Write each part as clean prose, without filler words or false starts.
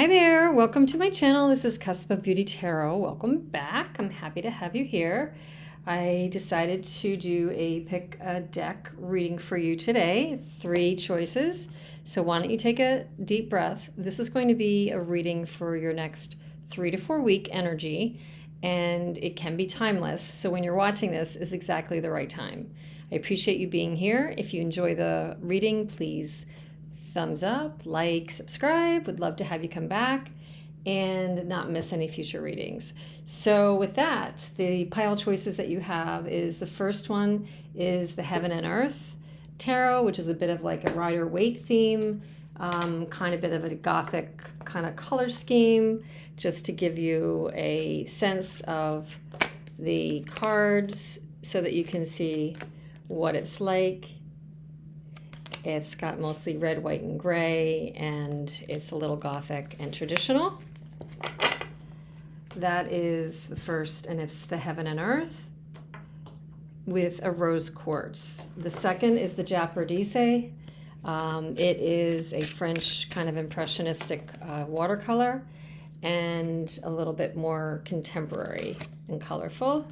Hi there, welcome to my channel. This is Cusp of Beauty Tarot. Welcome back. I'm happy to have you here. I decided to do a pick a deck reading for you today. 3 choices. So why don't you take a deep breath. This is going to be a reading for your next 3 to 4 week energy, and it can be timeless. So when you're watching this is exactly the right time. I appreciate you being here. If you enjoy the reading, please thumbs up, like, subscribe. Would love to have you come back and not miss any future readings. So with that, the pile choices that you have is the first one is the Heaven and Earth Tarot, which is a bit of like a Rider-Waite theme, kind of bit of a gothic kind of color scheme, just to give you a sense of the cards so that you can see what it's like. It's got mostly red, white, and gray, and it's a little gothic and traditional. That is the first, and it's the Heaven and Earth with a rose quartz. The second is the Japardize. It is a French kind of impressionistic watercolor and a little bit more contemporary and colorful.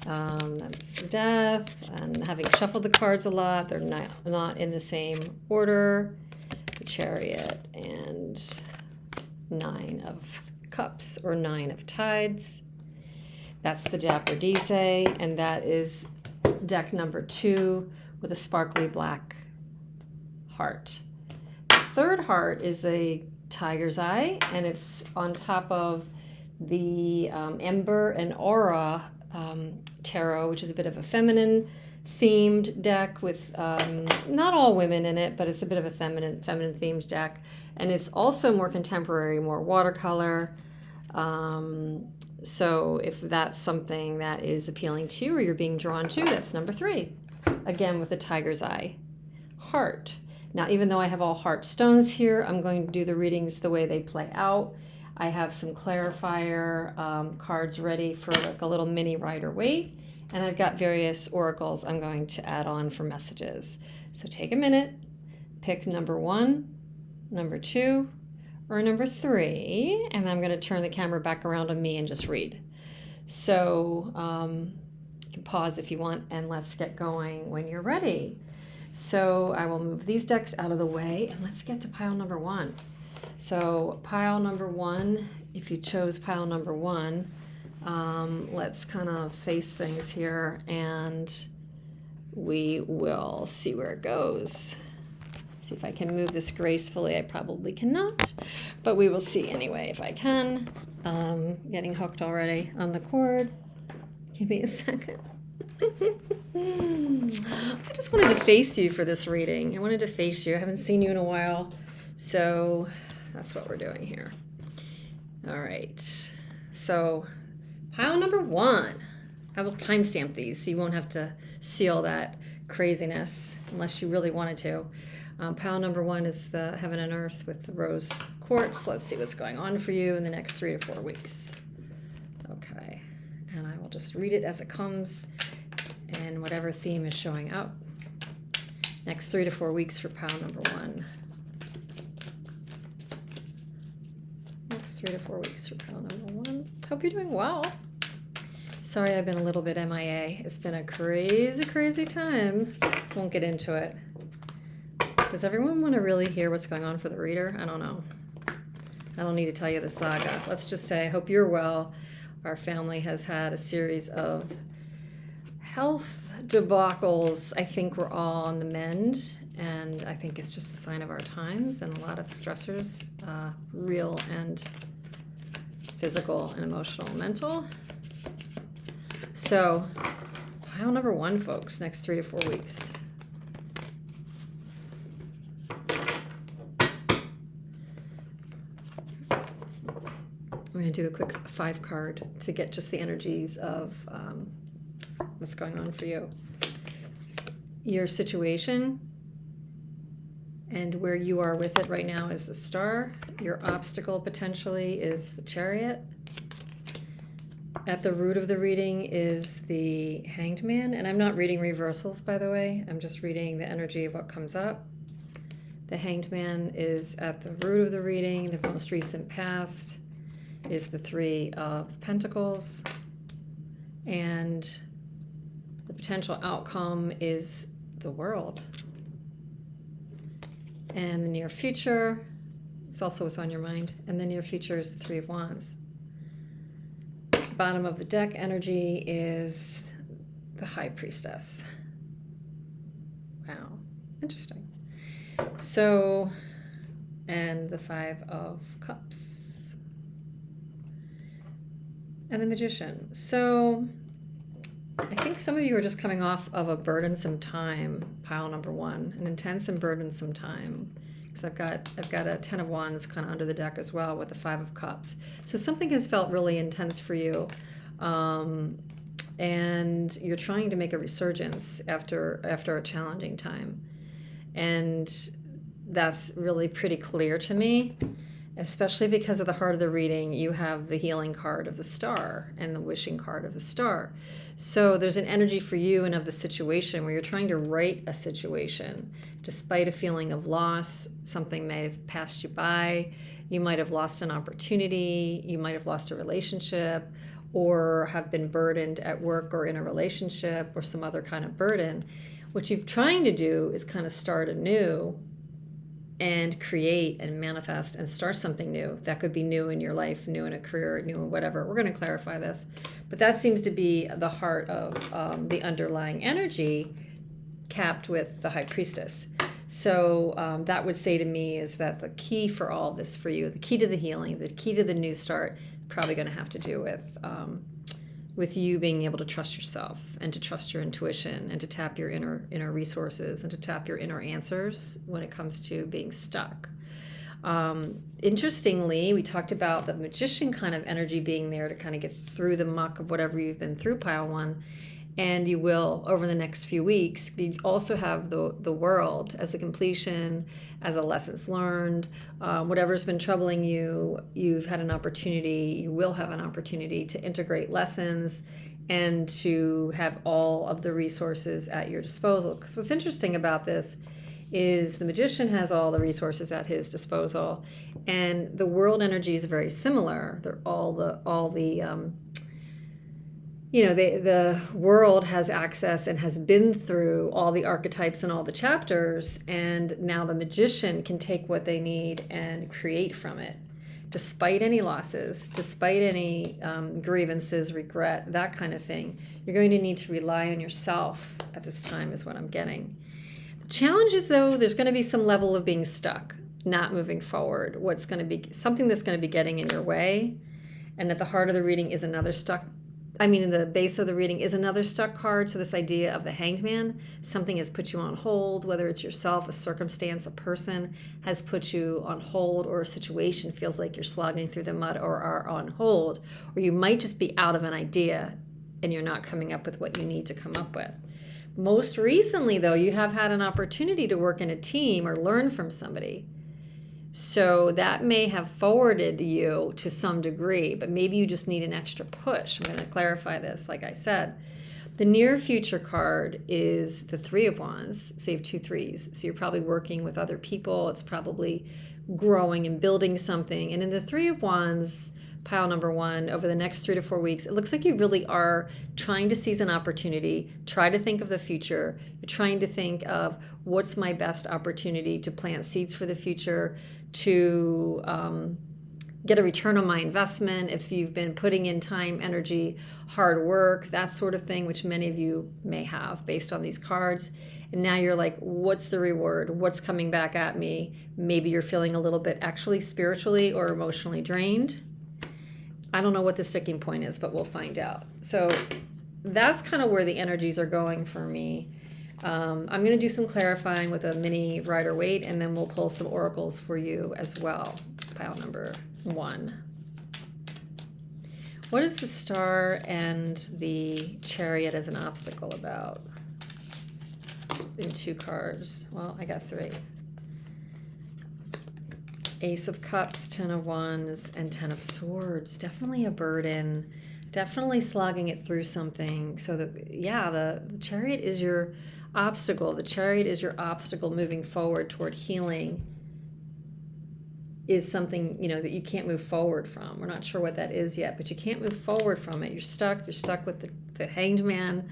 That's Death, and having shuffled the cards a lot, they're not in the same order. The Chariot and 9 of Cups or 9 of Tides. That's the Japardize, and that is deck number 2 with a sparkly black heart. The third heart is a tiger's eye, and it's on top of the Ember and Aura tarot, which is a bit of a feminine themed deck with not all women in it, but it's a bit of a feminine themed deck, and it's also more contemporary, more watercolor. So if that's something that is appealing to you or you're being drawn to, that's number 3, again with a tiger's eye heart. Now, even though I have all heart stones here, I'm going to do the readings the way they play out. I have some clarifier cards ready for like a little mini Rider-Waite, and I've got various oracles I'm going to add on for messages. So take a minute, pick number 1, number 2, or number 3, and I'm going to turn the camera back around on me and just read. So you can pause if you want, and let's get going when you're ready. So I will move these decks out of the way, and let's get to pile number 1. So pile number 1, if you chose pile number 1, let's kind of face things here and we will see where it goes. See if I can move this gracefully. I probably cannot, but we will see anyway if I can. Getting hooked already on the cord. Give me a second. I just wanted to face you for this reading. I wanted to face you. I haven't seen you in a while, so that's what we're doing here. All right, so pile number 1. I will timestamp these so you won't have to see all that craziness unless you really wanted to. Pile number 1 is the Heaven and Earth with the rose quartz. Let's see what's going on for you in the next 3 to 4 weeks. Okay, and I will just read it as it comes and whatever theme is showing up. Next 3 to 4 weeks for pile number 1. Next 3 to 4 weeks for pile number 1. Hope you're doing well. Sorry I've been a little bit MIA. It's been a crazy, crazy time. Won't get into it. Does everyone want to really hear what's going on for the reader? I don't know. I don't need to tell you the saga. Let's just say I hope you're well. Our family has had a series of health debacles. I think we're all on the mend, and I think it's just a sign of our times and a lot of stressors, real and physical and emotional and mental. So pile number 1, folks, next 3 to 4 weeks. I'm going to do a quick 5 card to get just the energies of what's going on for you. Your situation and where you are with it right now is the Star. Your obstacle potentially is the Chariot. At the root of the reading is the Hanged Man, and I'm not reading reversals, by the way. I'm just reading the energy of what comes up. The Hanged Man is at the root of the reading. The most recent past is the Three of Pentacles. And the potential outcome is the World. And the near future, it's also what's on your mind. And the near future is the Three of Wands. Bottom of the deck energy is the High Priestess. Wow, interesting. So, and the Five of Cups. And the Magician. So, I think some of you are just coming off of a burdensome time, pile number one, an intense and burdensome time. Because I've got a Ten of Wands kind of under the deck as well with the Five of Cups. So something has felt really intense for you, and you're trying to make a resurgence after a challenging time, and that's really pretty clear to me. Especially because of the heart of the reading, you have the healing card of the Star and the wishing card of the Star. So there's an energy for you and of the situation where you're trying to right a situation. Despite a feeling of loss, something may have passed you by. You might have lost an opportunity. You might have lost a relationship, or have been burdened at work or in a relationship, or some other kind of burden. What you're trying to do is kind of start anew and create and manifest and start something new. That could be new in your life, new in a career, new in whatever. We're going to clarify this. But that seems to be the heart of the underlying energy, capped with the High Priestess. So that would say to me is that the key for all of this for you, the key to the healing, the key to the new start, probably going to have to do with you being able to trust yourself and to trust your intuition and to tap your inner resources and to tap your inner answers when it comes to being stuck. Interestingly, we talked about the Magician kind of energy being there to kind of get through the muck of whatever you've been through, pile one. And you will, over the next few weeks, also have the World as a completion, as a lessons learned. Whatever's been troubling you, you've had an opportunity, you will have an opportunity to integrate lessons and to have all of the resources at your disposal. Because what's interesting about this is the Magician has all the resources at his disposal, and the World energy is very similar. They're all the the World has access and has been through all the archetypes and all the chapters, and now the Magician can take what they need and create from it. Despite any losses, despite any grievances, regret, that kind of thing, you're going to need to rely on yourself at this time is what I'm getting. The challenge is, though, there's going to be some level of being stuck, not moving forward. What's going to be something that's going to be getting in your way, and at the heart of the reading is another stuck. In the base of the reading is another stuck card. So this idea of the Hanged Man, something has put you on hold, whether it's yourself, a circumstance, a person has put you on hold, or a situation feels like you're slogging through the mud or are on hold, or you might just be out of an idea and you're not coming up with what you need to come up with. Most recently, though, you have had an opportunity to work in a team or learn from somebody. So that may have forwarded you to some degree, but maybe you just need an extra push. I'm going to clarify this, like I said. The near future card is the Three of Wands, so you have 2 threes. So you're probably working with other people. It's probably growing and building something. And in the Three of Wands, pile number one, over the next 3 to 4 weeks, it looks like you really are trying to seize an opportunity, try to think of the future. You're trying to think of what's my best opportunity to plant seeds for the future, to get a return on my investment if you've been putting in time, energy, hard work, that sort of thing, which many of you may have based on these cards. And now you're like, what's the reward? What's coming back at me? Maybe you're feeling a little bit actually spiritually or emotionally drained. I don't know what the sticking point is, but we'll find out. So that's kind of where the energies are going for me. I'm going to do some clarifying with a mini Rider-Waite, and then we'll pull some oracles for you as well. Pile number one. What is the Star and the Chariot as an obstacle about? In 2 cards. Well, I got 3. Ace of Cups, 10 of Wands, and 10 of Swords. Definitely a burden. Definitely slogging it through something. So the Chariot is your obstacle. The Chariot is your obstacle moving forward toward healing, is something, you know, that you can't move forward from. We're not sure what that is yet, but you can't move forward from it. You're stuck with the Hanged Man.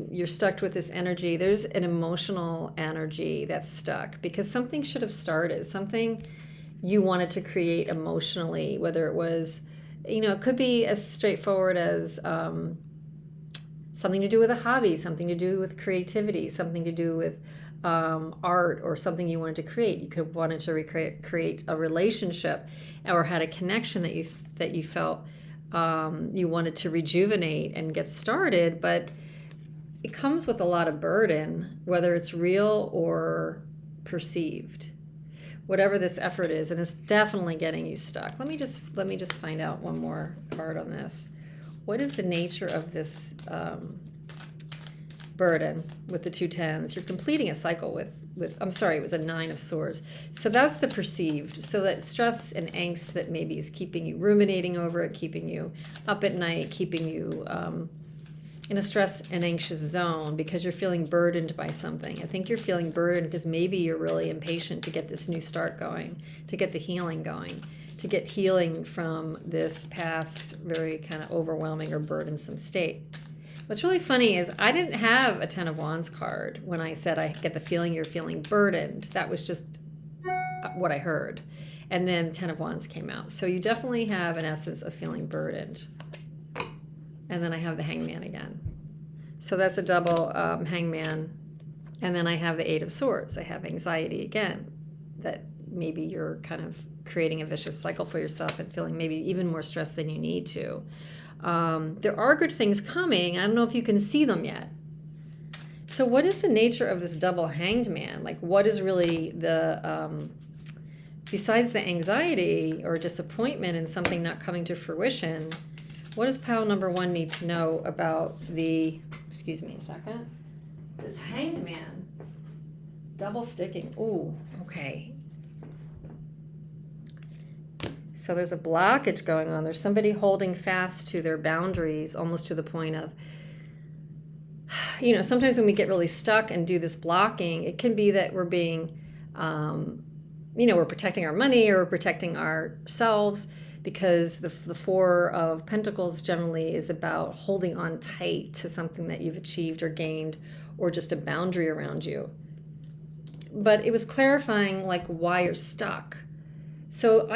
You're stuck with this energy. There's an emotional energy that's stuck because something should have started, something you wanted to create emotionally, whether it was, you know, it could be as straightforward as something to do with a hobby, something to do with creativity, something to do with art, or something you wanted to create. You could have wanted to create a relationship, or had a connection that you felt you wanted to rejuvenate and get started, but it comes with a lot of burden, whether it's real or perceived, whatever this effort is, and it's definitely getting you stuck. Let me just find out one more card on this. What is the nature of this burden with the 2 tens? You're completing a cycle with I'm sorry, it was a 9 of swords. So that's the perceived. So that stress and angst that maybe is keeping you ruminating over it, keeping you up at night, keeping you in a stress and anxious zone because you're feeling burdened by something. I think you're feeling burdened because maybe you're really impatient to get this new start going, to get the healing going, to get healing from this past very kind of overwhelming or burdensome state. What's really funny is I didn't have a 10 of Wands card when I said I get the feeling you're feeling burdened. That was just what I heard. And then 10 of Wands came out. So you definitely have an essence of feeling burdened. And then I have the Hangman again. So that's a double Hangman. And then I have the 8 of Swords. I have anxiety again, that maybe you're kind of creating a vicious cycle for yourself and feeling maybe even more stressed than you need to. There are good things coming. I don't know if you can see them yet. So what is the nature of this double Hanged Man? Like, what is really the, besides the anxiety or disappointment in something not coming to fruition, what does pile number 1 need to know about the, excuse me a second, this Hanged Man? Double sticking. Ooh, okay. So there's a blockage going on. There's somebody holding fast to their boundaries, almost to the point of, you know, sometimes when we get really stuck and do this blocking, it can be that we're being, you know, we're protecting our money or we're protecting ourselves, because the 4 of Pentacles generally is about holding on tight to something that you've achieved or gained, or just a boundary around you. But it was clarifying like why you're stuck. So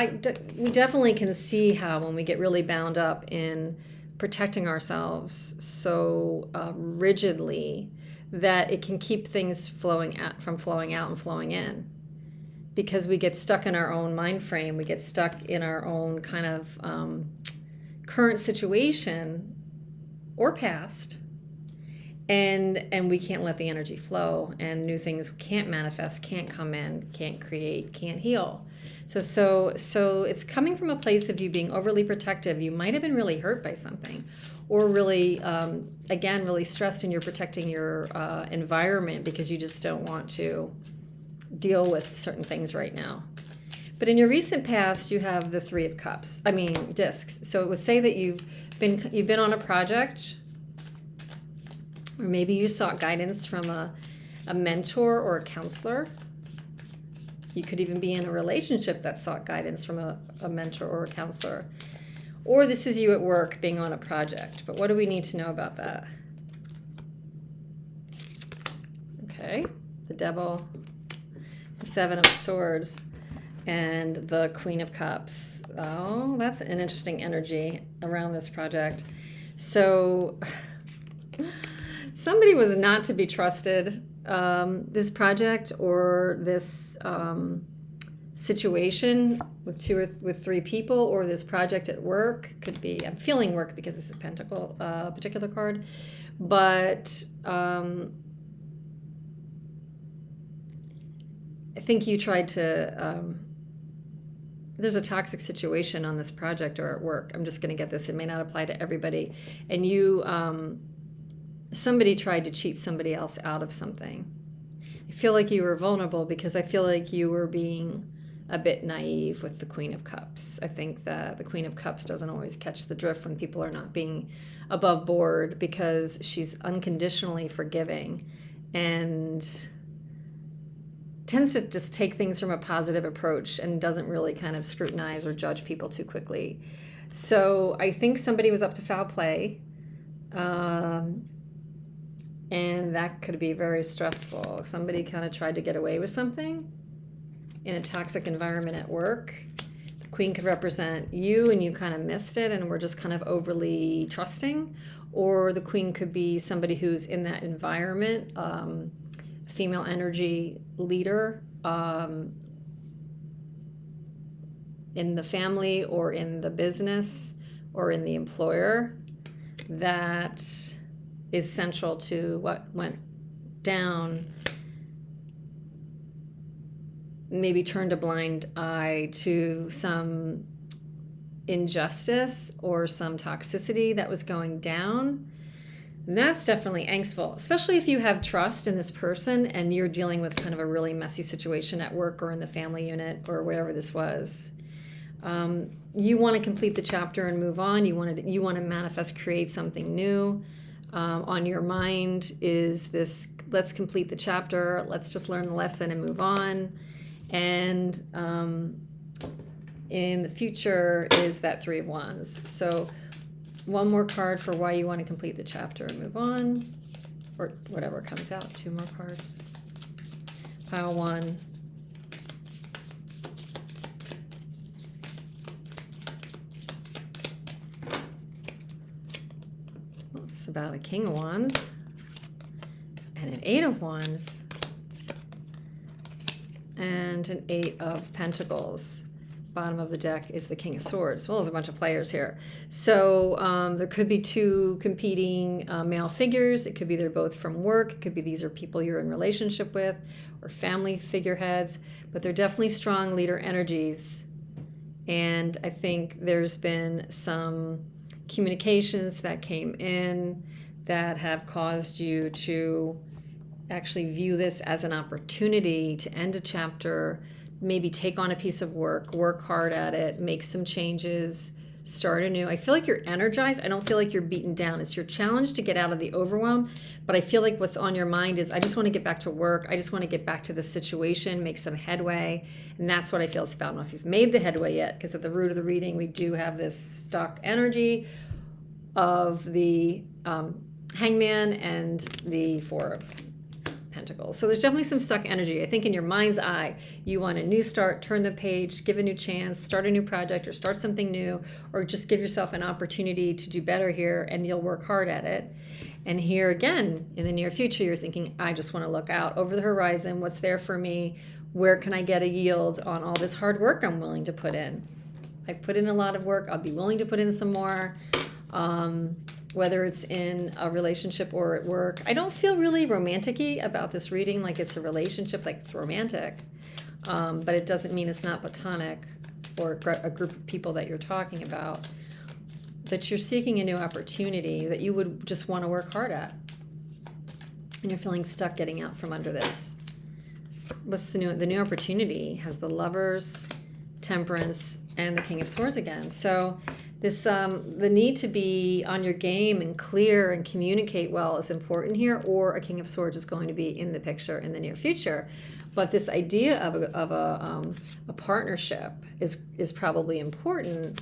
we definitely can see how when we get really bound up in protecting ourselves so rigidly, that it can keep things from flowing out and flowing in, because we get stuck in our own mind frame. We get stuck in our own kind of current situation or past, and we can't let the energy flow, and new things can't manifest, can't come in, can't create, can't heal. So it's coming from a place of you being overly protective. You might have been really hurt by something, or really, again, really stressed, and you're protecting your environment because you just don't want to deal with certain things right now. But in your recent past, you have the 3 of Cups. I mean, discs. So it would say that you've been on a project, or maybe you sought guidance from a mentor or a counselor. You could even be in a relationship that sought guidance from a mentor or a counselor. Or this is you at work being on a project. But what do we need to know about that? Okay, the Devil, the 7 of Swords, and the Queen of Cups. Oh, that's an interesting energy around this project. So somebody was not to be trusted. This project or this situation with 2 or with 3 people, or this project at work. Could be, I'm feeling work because it's a pentacle, particular card, but I think you tried to, there's a toxic situation on this project or at work. I'm just going to get this. It may not apply to everybody. And you, somebody tried to cheat somebody else out of something. I feel like you were vulnerable because I feel like you were being a bit naive with the Queen of Cups. I think that the Queen of Cups doesn't always catch the drift when people are not being above board, because she's unconditionally forgiving and tends to just take things from a positive approach and doesn't really kind of scrutinize or judge people too quickly. So I think somebody was up to foul play, and that could be very stressful. Somebody kind of tried to get away with something in a toxic environment at work. The Queen could represent you and you kind of missed it and were just kind of overly trusting. Or the Queen could be somebody who's in that environment, female energy leader, in the family or in the business or in the employer, that is central to what went down. Maybe turned a blind eye to some injustice or some toxicity that was going down. And that's definitely angstful, especially if you have trust in this person and you're dealing with kind of a really messy situation at work or in the family unit or whatever this was. You want to complete the chapter and move on. You want to manifest, create something new. On your mind is this, let's complete the chapter, let's just learn the lesson and move on. And in the future is that Three of Wands. So one more card for why you want to complete the chapter and move on, or whatever comes out. Two more cards. Pile one. It's about a King of Wands and an Eight of Wands and an Eight of Pentacles. Bottom of the deck is the King of Swords. Well, there's a bunch of players here. So there could be two competing male figures. It could be they're both from work. It could be these are people you're in relationship with or family figureheads. But they're definitely strong leader energies. And I think there's been some communications that came in that have caused you to actually view this as an opportunity to end a chapter, maybe take on a piece of work hard at it, make some changes, start anew. I feel like you're energized. I don't feel like you're beaten down. It's your challenge to get out of the overwhelm, but I feel like what's on your mind is, I just want to get back to work. I just want to get back to the situation, make some headway, and that's what I feel it's about. I don't know if you've made the headway yet, because at the root of the reading, we do have this stuck energy of the Hangman and the Four of Pentacles. So there's definitely some stuck energy. I think in your mind's eye, you want a new start, turn the page, give a new chance, start a new project, or start something new, or just give yourself an opportunity to do better here, and you'll work hard at it. And here again, in the near future, you're thinking, I just want to look out over the horizon. What's there for me? Where can I get a yield on all this hard work I'm willing to put in? I've put in a lot of work. I'll be willing to put in some more. Whether it's in a relationship or at work. I don't feel really romantic-y about this reading, like it's a relationship, like it's romantic. But it doesn't mean it's not platonic or a group of people that you're talking about. That you're seeking a new opportunity that you would just want to work hard at. And you're feeling stuck getting out from under this. What's the new? The new opportunity has the Lovers, Temperance, and the King of Swords again. So this the need to be on your game and clear and communicate well is important here, or a King of Swords is going to be in the picture in the near future. But this idea of a partnership is probably important.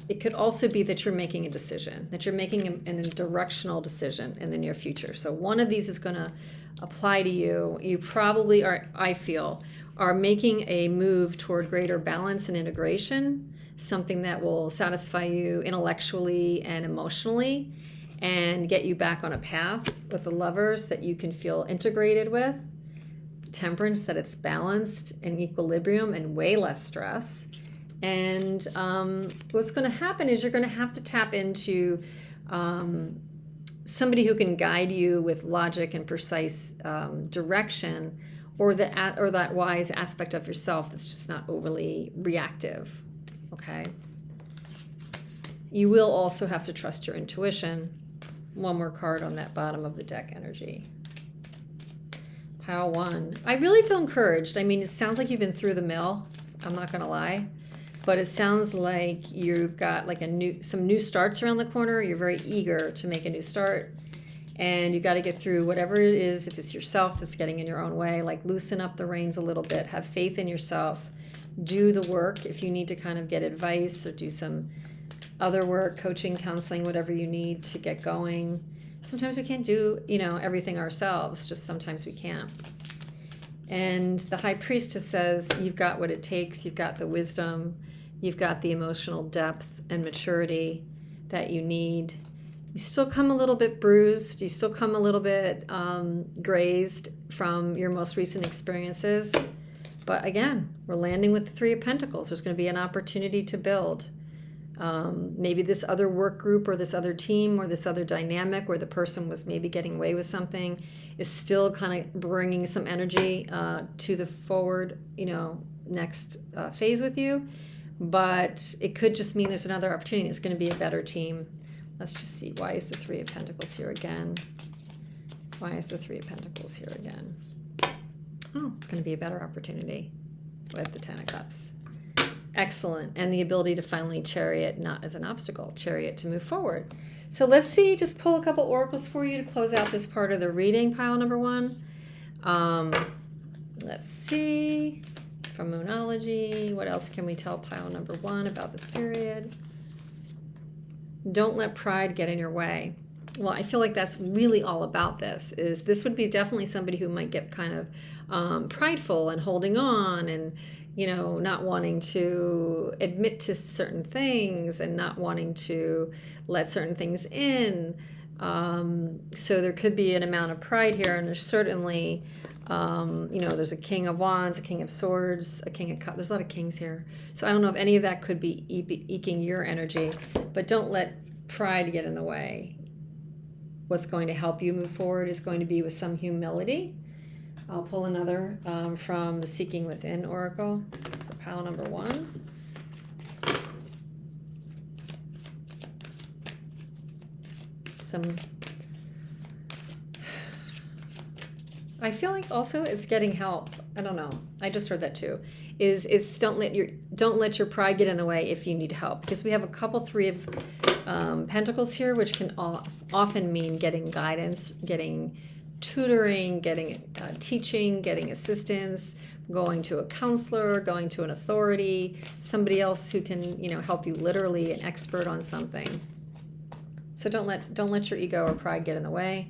It could also be that you're making a decision, that you're making a directional decision in the near future. So one of these is going to apply to you. You probably are, I feel, are making a move toward greater balance and integration, something that will satisfy you intellectually and emotionally and get you back on a path with the Lovers that you can feel integrated with. Temperance, that it's balanced and equilibrium and way less stress. And what's going to happen is you're going to have to tap into somebody who can guide you with logic and precise direction, or that wise aspect of yourself that's just not overly reactive. Okay. You will also have to trust your intuition. One more card on that bottom of the deck energy. Pile one. I really feel encouraged. I mean, it sounds like you've been through the mill. I'm not going to lie. But it sounds like you've got like some new starts around the corner. You're very eager to make a new start. And you got to get through whatever it is. If it's yourself that's getting in your own way, like loosen up the reins a little bit, have faith in yourself, do the work. If you need to kind of get advice or do some other work, coaching, counseling, whatever you need to get going. Sometimes we can't do, everything ourselves, just sometimes we can't. And the High Priestess says, you've got what it takes, you've got the wisdom, you've got the emotional depth and maturity that you need. You still come a little bit bruised, you still come a little bit grazed from your most recent experiences. But again, we're landing with the Three of Pentacles. There's going to be an opportunity to build. Maybe this other work group or this other team or this other dynamic where the person was maybe getting away with something is still kind of bringing some energy to the forward, next phase with you. But it could just mean there's another opportunity. There's going to be a better team. Let's just see. Why is the Three of Pentacles here again? Why is the Three of Pentacles here again? Oh, it's going to be a better opportunity with the Ten of Cups. Excellent. And the ability to finally chariot, not as an obstacle, chariot to move forward. So let's see, just pull a couple oracles for you to close out this part of the reading, pile number one. Let's see, from Moonology, what else can we tell pile number one about this period? Don't let pride get in your way. Well, I feel like that's really all about this. This would be definitely somebody who might get kind of prideful and holding on and, not wanting to admit to certain things and not wanting to let certain things in. So there could be an amount of pride here, and there's certainly, there's a King of Wands, a King of Swords, a King of Cups. There's a lot of kings here. So I don't know if any of that could be eking your energy, but don't let pride get in the way. What's going to help you move forward is going to be with some humility. I'll pull another from the Seeking Within Oracle for pile number one. I feel like also it's getting help. I don't know. I just heard that too. It's don't let your pride get in the way if you need help, because we have a couple Three of Pentacles here, which can often mean getting guidance, getting tutoring, getting teaching, getting assistance, going to a counselor, going to an authority, somebody else who can help you, literally an expert on something. So don't let your ego or pride get in the way.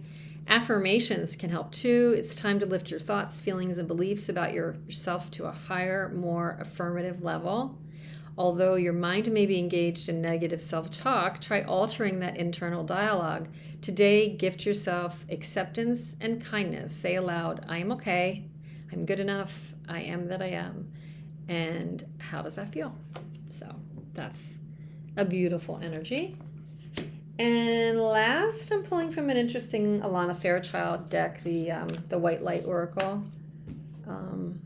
Affirmations can help too. It's time to lift your thoughts, feelings, and beliefs about yourself to a higher, more affirmative level. Although your mind may be engaged in negative self-talk, try altering that internal dialogue. Today, gift yourself acceptance and kindness. Say aloud, I am okay, I'm good enough, I am that I am. And how does that feel? So that's a beautiful energy. And last, I'm pulling from an interesting Alana Fairchild deck, the White Light Oracle. I'm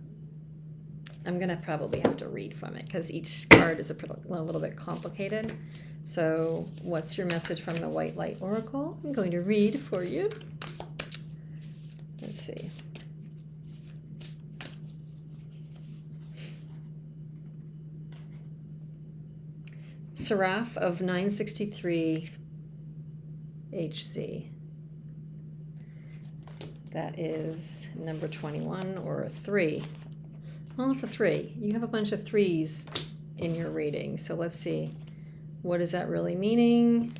going to probably have to read from it because each card is a little bit complicated. So what's your message from the White Light Oracle? I'm going to read for you. Let's see. Seraph of 963 HC. That is number 21 or a 3. Well, it's a 3. You have a bunch of 3s in your reading. So let's see. What is that really meaning?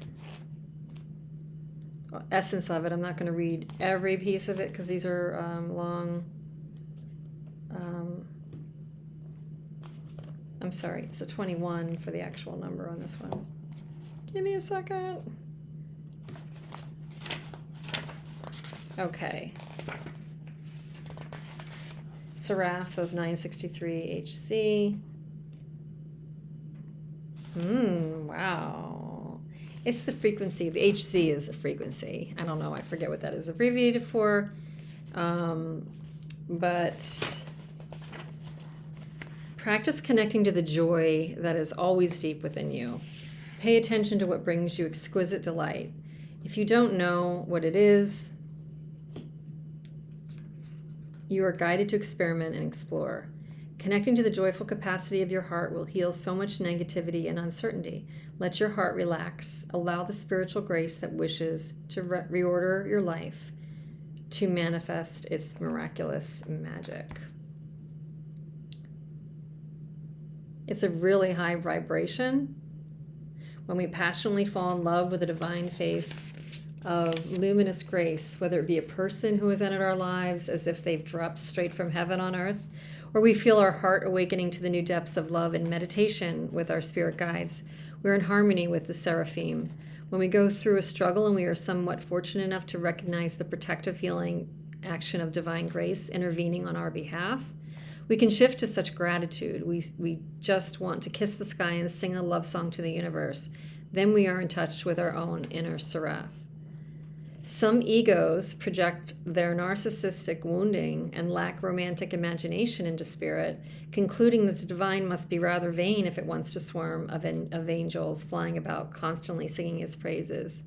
Essence of it. I'm not going to read every piece of it because these are long. I'm sorry. It's a 21 for the actual number on this one. Give me a second. Okay. Seraph of 963 HC. Wow. It's the frequency. The HC is the frequency. I don't know. I forget what that is abbreviated for. But practice connecting to the joy that is always deep within you. Pay attention to what brings you exquisite delight. If you don't know what it is, you are guided to experiment and explore. Connecting to the joyful capacity of your heart will heal so much negativity and uncertainty. Let your heart relax. Allow the spiritual grace that wishes to reorder your life to manifest its miraculous magic. It's a really high vibration. When we passionately fall in love with the divine face of luminous grace, whether it be a person who has entered our lives as if they've dropped straight from heaven on earth, or we feel our heart awakening to the new depths of love in meditation with our spirit guides, we're in harmony with the seraphim. When we go through a struggle and we are somewhat fortunate enough to recognize the protective healing action of divine grace intervening on our behalf, we can shift to such gratitude. We just want to kiss the sky and sing a love song to the universe. Then we are in touch with our own inner seraph. Some egos project their narcissistic wounding and lack romantic imagination into spirit, concluding that the divine must be rather vain if it wants to swarm of angels flying about constantly singing its praises.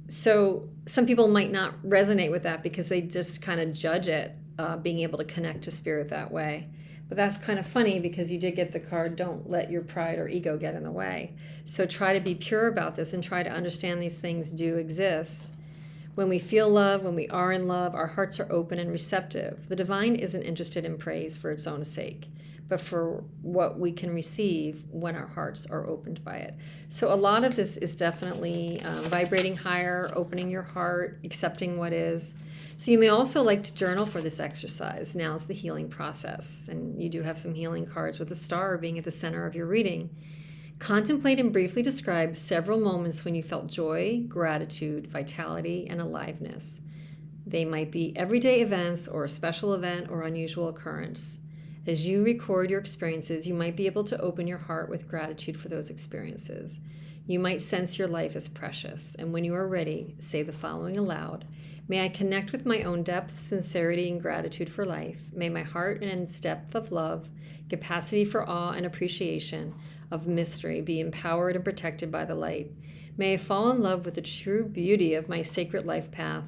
So some people might not resonate with that because they just kind of judge it, being able to connect to spirit that way. But that's kind of funny because you did get the card, don't let your pride or ego get in the way. So try to be pure about this and try to understand these things do exist. When we feel love, when we are in love, our hearts are open and receptive. The divine isn't interested in praise for its own sake, but for what we can receive when our hearts are opened by it. So a lot of this is definitely vibrating higher, opening your heart, accepting what is. So you may also like to journal for this exercise. Now's the healing process. And you do have some healing cards with a star being at the center of your reading. Contemplate and briefly describe several moments when you felt joy, gratitude, vitality, and aliveness. They might be everyday events or a special event or unusual occurrence. As you record your experiences, you might be able to open your heart with gratitude for those experiences. You might sense your life as precious. And when you are ready, say the following aloud. May I connect with my own depth, sincerity, and gratitude for life. May my heart and its depth of love, capacity for awe and appreciation of mystery be empowered and protected by the light. May I fall in love with the true beauty of my sacred life path.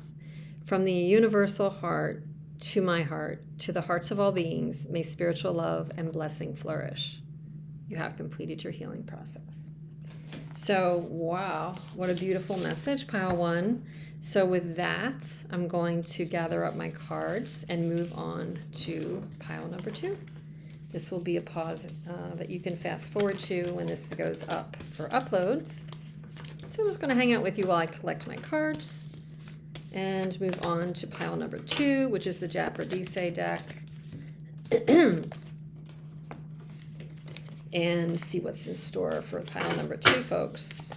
From the universal heart to my heart, to the hearts of all beings, may spiritual love and blessing flourish. You have completed your healing process. So, wow, what a beautiful message, pile one. So with that, I'm going to gather up my cards and move on to pile number 2. This will be a pause that you can fast forward to when this goes up for upload. So I'm just going to hang out with you while I collect my cards and move on to pile number 2, which is the Japardize deck. And see what's in store for pile number 2, folks.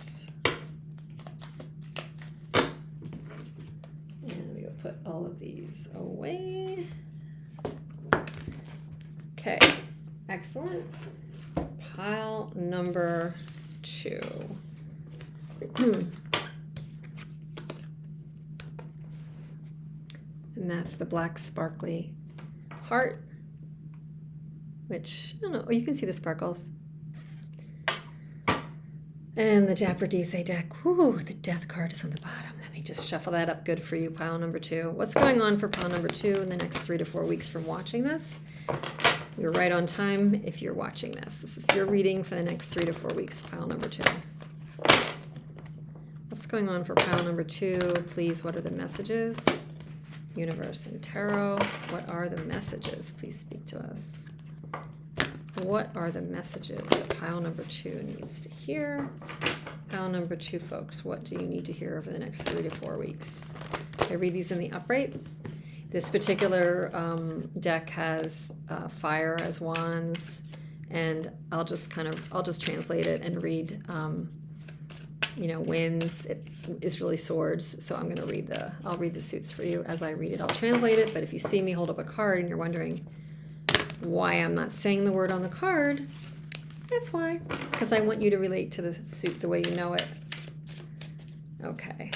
Put all of these away. Okay, excellent. Pile number 2. And that's the black sparkly heart, which, I don't know, oh, you can see the sparkles. And the Japardize deck, whoo, the death card is on the bottom. Let me just shuffle that up good for you, pile number 2. What's going on for pile number 2 in the next 3 to 4 weeks from watching this? You're right on time if you're watching this. This is your reading for the next 3 to 4 weeks, pile number 2. What's going on for pile number 2? Please, what are the messages? Universe and Tarot, what are the messages? Please speak to us. What are the messages that pile number 2 needs to hear? Pile number 2, folks, what do you need to hear over the next 3 to 4 weeks? I read these in the upright. This particular deck has fire as wands, and I'll just translate it and read, winds. It is really swords, so I'll read the suits for you as I read it. I'll translate it, but if you see me hold up a card and you're wondering why I'm not saying the word on the card, that's why, because I want you to relate to the suit the way you know it. Okay.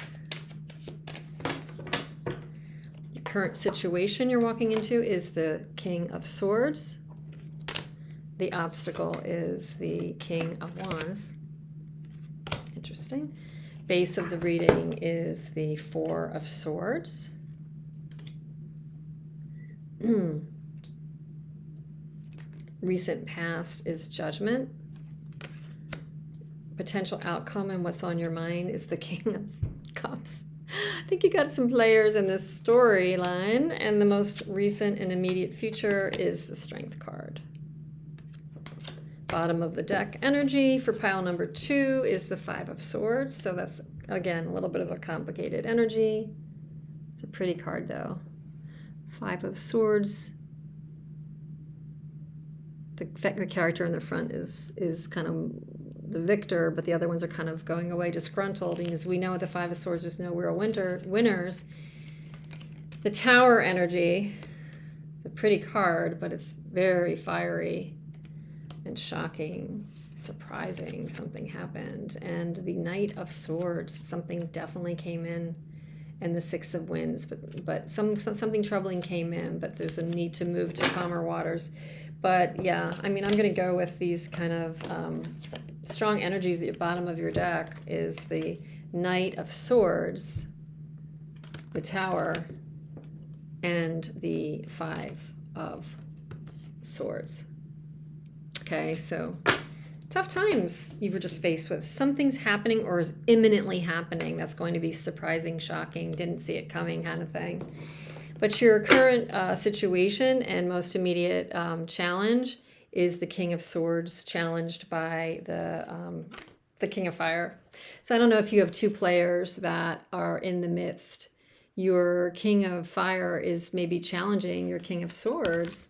Your current situation you're walking into is the King of Swords. The obstacle is the King of Wands. Interesting. Base of the reading is the Four of Swords. recent past is judgment. Potential outcome and what's on your mind is the King of Cups. I think you got some players in this storyline, and the most recent and immediate future is the Strength card. Bottom of the deck energy for pile number 2 is the Five of Swords. So that's, again, a little bit of a complicated energy. It's a pretty card, though. Five of Swords. The character in the front is kind of the victor, but the other ones are kind of going away disgruntled, because we know with the Five of Swords there's no real winners. The Tower energy, it's a pretty card, but it's very fiery and shocking, surprising. Something happened. And the Knight of Swords, something definitely came in, and the Six of Wands, but something troubling came in, but there's a need to move to calmer waters. But yeah, I mean, I'm going to go with these kind of strong energies at the bottom of your deck is the Knight of Swords, the Tower, and the Five of Swords. Okay, so tough times you were just faced with. Something's happening or is imminently happening that's going to be surprising, shocking, didn't see it coming kind of thing. But your current situation and most immediate challenge is the King of Swords, challenged by the King of Fire. So I don't know if you have two players that are in the midst. Your King of Fire is maybe challenging your King of Swords.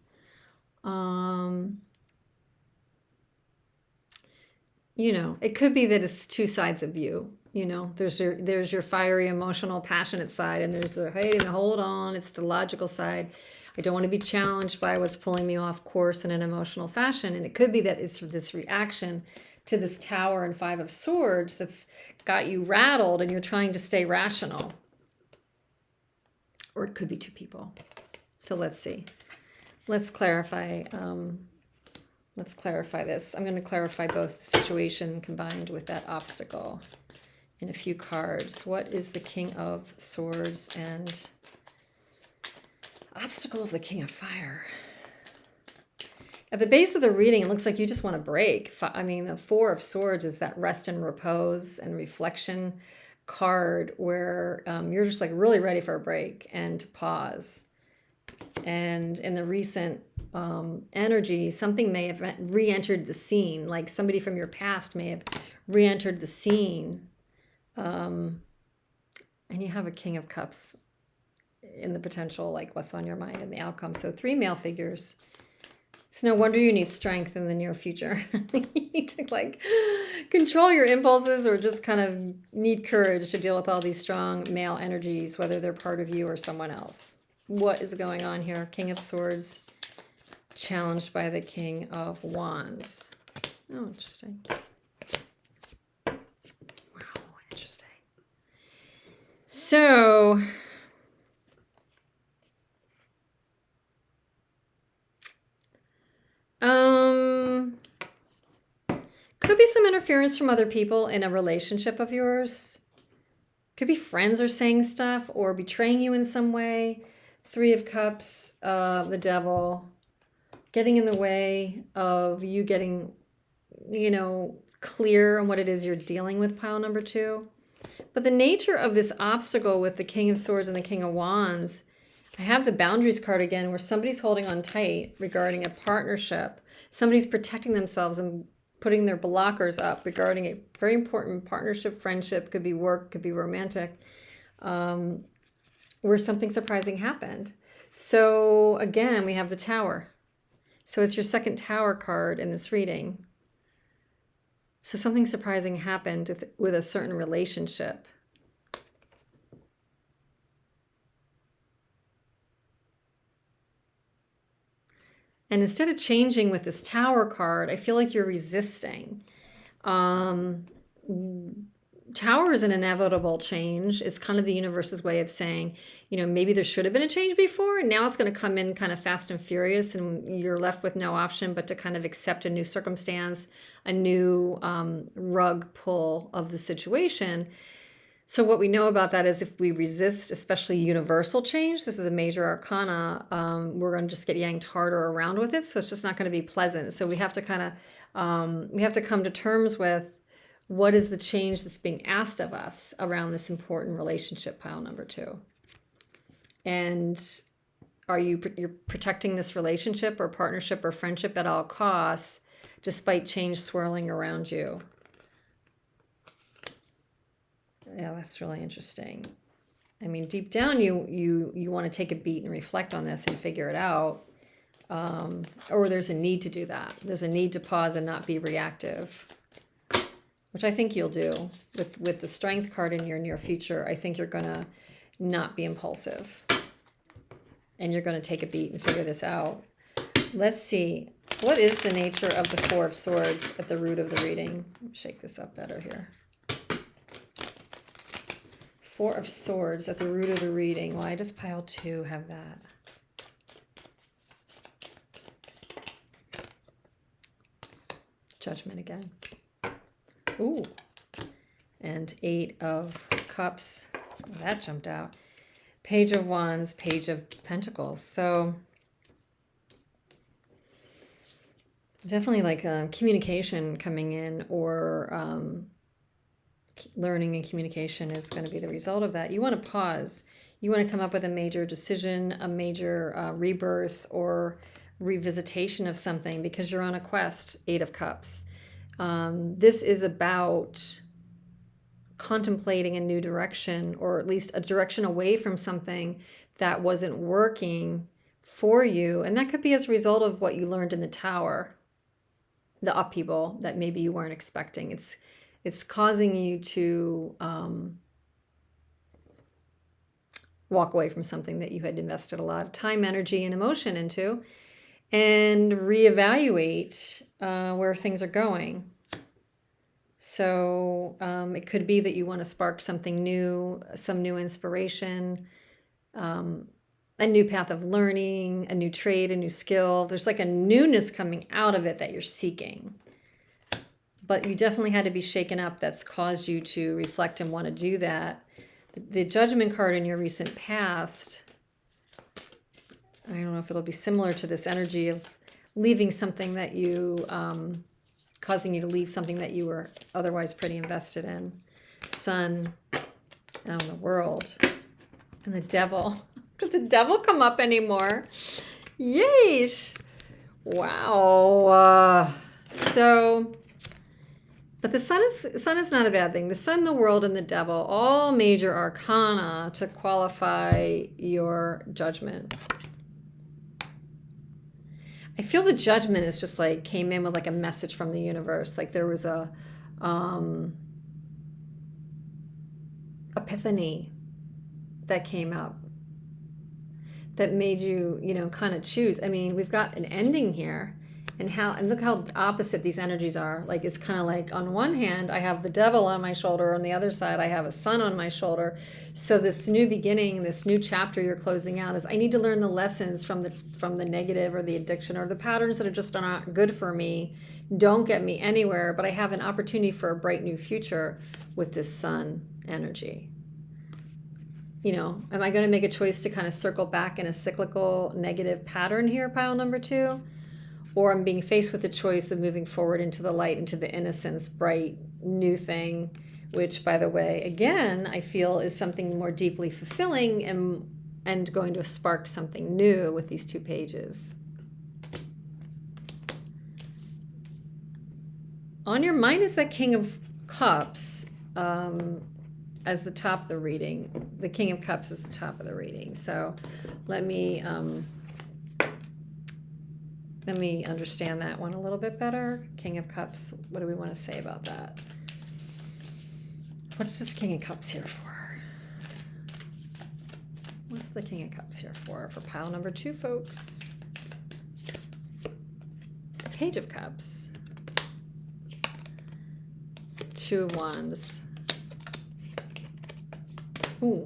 You know, it could be that it's two sides of you. You know, there's your fiery, emotional, passionate side, and there's the, hey, hold on, it's the logical side. I don't want to be challenged by what's pulling me off course in an emotional fashion. And it could be that it's this reaction to this Tower and Five of Swords that's got you rattled and you're trying to stay rational. Or it could be two people. So let's see. Let's clarify. Let's clarify this. I'm going to clarify both the situation combined with that obstacle in a few cards. What is the King of Swords and obstacle of the King of Fire? At the base of the reading, it looks like you just want to break. I mean, the Four of Swords is that rest and repose and reflection card where you're just like really ready for a break and to pause. And in the recent energy, something may have re-entered the scene, like somebody from your past may have re-entered the scene. And you have a King of Cups in the potential, like what's on your mind and the outcome. So 3 male figures. It's no wonder you need strength in the near future. You need to like control your impulses or just kind of need courage to deal with all these strong male energies, whether they're part of you or someone else. What is going on here? King of Swords challenged by the King of Wands. Oh, interesting. Wow, interesting. So could be some interference from other people in a relationship of yours. Could be friends are saying stuff or betraying you in some way. 3 of Cups, the Devil, getting in the way of you getting, you know, clear on what it is you're dealing with, pile number 2. But the nature of this obstacle with the King of Swords and the King of Wands, I have the Boundaries card again, where somebody's holding on tight regarding a partnership. Somebody's protecting themselves and putting their blockers up regarding a very important partnership, friendship, could be work, could be romantic, where something surprising happened. So again, we have the Tower. So it's your second Tower card in this reading. So something surprising happened with a certain relationship. And instead of changing with this Tower card, I feel like you're resisting. Tower is an inevitable change. It's kind of the universe's way of saying, you know, maybe there should have been a change before, and now it's going to come in kind of fast and furious, and you're left with no option but to kind of accept a new circumstance, a new rug pull of the situation. So what we know about that is if we resist, especially universal change, this is a major arcana, we're going to just get yanked harder around with it. So it's just not going to be pleasant. So we have to kind of, we have to come to terms with what is the change that's being asked of us around this important relationship, pile number 2. And you're protecting this relationship or partnership or friendship at all costs, despite change swirling around you. Yeah, that's really interesting. I mean, deep down, you want to take a beat and reflect on this and figure it out. Or there's a need to do that. There's a need to pause and not be reactive, which I think you'll do with the Strength card in your near future. I think you're going to not be impulsive, and you're going to take a beat and figure this out. Let's see. What is the nature of the Four of Swords at the root of the reading? Shake this up better here. Four of Swords at the root of the reading. Why does pile 2 have that? Judgment again. Ooh. And 8 of Cups. That jumped out. Page of Wands, Page of Pentacles. So definitely like communication coming in, or learning and communication is going to be the result of that. You want to pause. You want to come up with a major decision, a major rebirth or revisitation of something, because you're on a quest. 8 of Cups. This is about contemplating a new direction, or at least a direction away from something that wasn't working for you. And that could be as a result of what you learned in the Tower, the upheaval that maybe you weren't expecting. It's causing you to walk away from something that you had invested a lot of time, energy, and emotion into, and reevaluate where things are going. So it could be that you want to spark something new, some new inspiration, a new path of learning, a new trade, a new skill. There's like a newness coming out of it that you're seeking. But you definitely had to be shaken up. That's caused you to reflect and want to do that. The Judgment card in your recent past, I don't know if it'll be similar to this energy of leaving something that you, causing you to leave something that you were otherwise pretty invested in. Sun, now in the World, and the Devil. Could the Devil come up anymore? Yeesh. Wow. But the sun is not a bad thing. The Sun, the World, and the Devil, all major arcana to qualify your Judgment. I feel the Judgment is just like came in with like a message from the universe. Like there was a epiphany that came up that made you, kind of choose. I mean, we've got an ending here. And look how opposite these energies are. Like it's kind of like on one hand I have the Devil on my shoulder, on the other side I have a Sun on my shoulder. So this new beginning, this new chapter you're closing out is I need to learn the lessons from the negative or the addiction or the patterns that are just not good for me, don't get me anywhere, but I have an opportunity for a bright new future with this Sun energy. Am I going to make a choice to kind of circle back in a cyclical negative pattern here, pile number 2? Or I'm being faced with the choice of moving forward into the light, into the innocence, bright, new thing, which, by the way, again, I feel is something more deeply fulfilling and going to spark something new with these 2 pages. On your mind is that King of Cups as the top of the reading. The King of Cups is the top of the reading. So let me understand that one a little bit better. King of Cups, what do we want to say about that? What's this King of Cups here for? What's the King of Cups here for pile number 2, folks? Page of Cups. 2 of Wands. Ooh,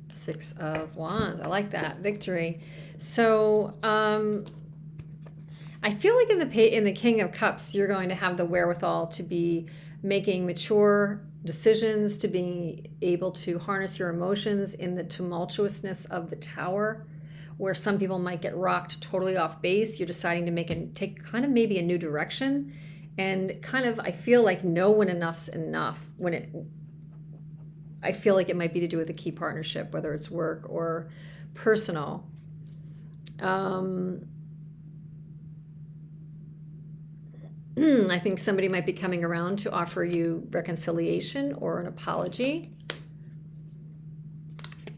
6 of Wands. I like that. Victory. So, I feel like in the King of Cups, you're going to have the wherewithal to be making mature decisions, to be able to harness your emotions in the tumultuousness of the Tower, where some people might get rocked totally off base. You're deciding to take kind of maybe a new direction, and kind of I feel like know when enough's enough. I feel like it might be to do with a key partnership, whether it's work or personal. I think somebody might be coming around to offer you reconciliation or an apology.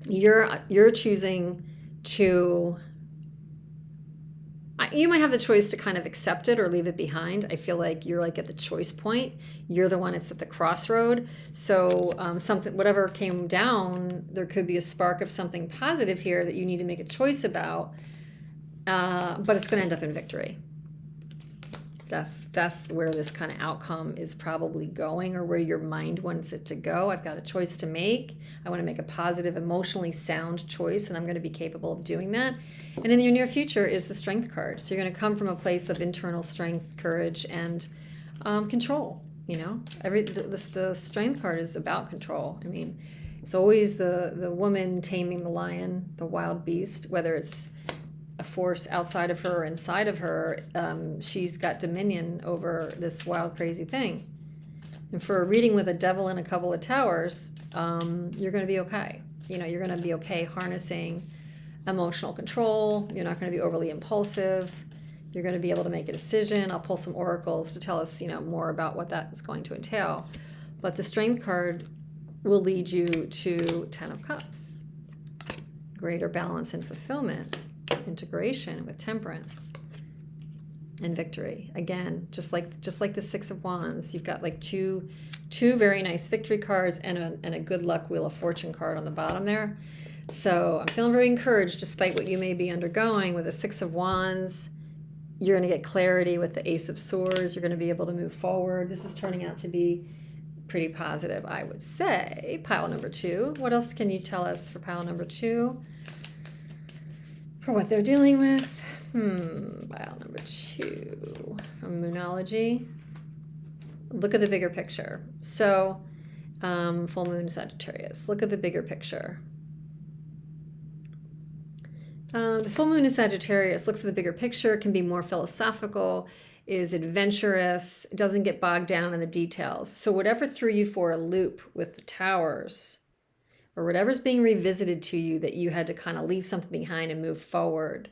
You're choosing to, you might have the choice to kind of accept it or leave it behind. I feel like you're like at the choice point. You're the one that's at the crossroad. So whatever came down, there could be a spark of something positive here that you need to make a choice about, but it's going to end up in victory. That's where this kind of outcome is probably going, or where your mind wants it to go. I've got a choice to make. I want to make a positive, emotionally sound choice, and I'm going to be capable of doing that. And in your near future is the Strength card. So you're going to come from a place of internal strength, courage, and control. You know, the Strength card is about control. I mean, it's always the woman taming the lion, the wild beast, whether it's a force outside of her or inside of her. She's got dominion over this wild, crazy thing. And for a reading with a devil and a couple of towers, you're going to be okay. You know, you're going to be okay harnessing emotional control. You're not going to be overly impulsive. You're going to be able to make a decision. I'll pull some oracles to tell us, more about what that is going to entail. But the Strength card will lead you to 10 of Cups. Greater balance and fulfillment. Integration with Temperance and victory. Again, just like the Six of Wands, you've got like two very nice victory cards and a good luck Wheel of Fortune card on the bottom there. So I'm feeling very encouraged, despite what you may be undergoing with the Six of Wands. You're going to get clarity with the Ace of Swords. You're going to be able to move forward. This is turning out to be pretty positive, I would say. Pile number 2. What else can you tell us for pile number 2? For what they're dealing with. Pile number 2 from Moonology. Look at the bigger picture. So, full moon Sagittarius. Look at the bigger picture. The full moon in Sagittarius looks at the bigger picture, can be more philosophical, is adventurous, doesn't get bogged down in the details. So whatever threw you for a loop with the towers, or whatever's being revisited to you that you had to kind of leave something behind and move forward,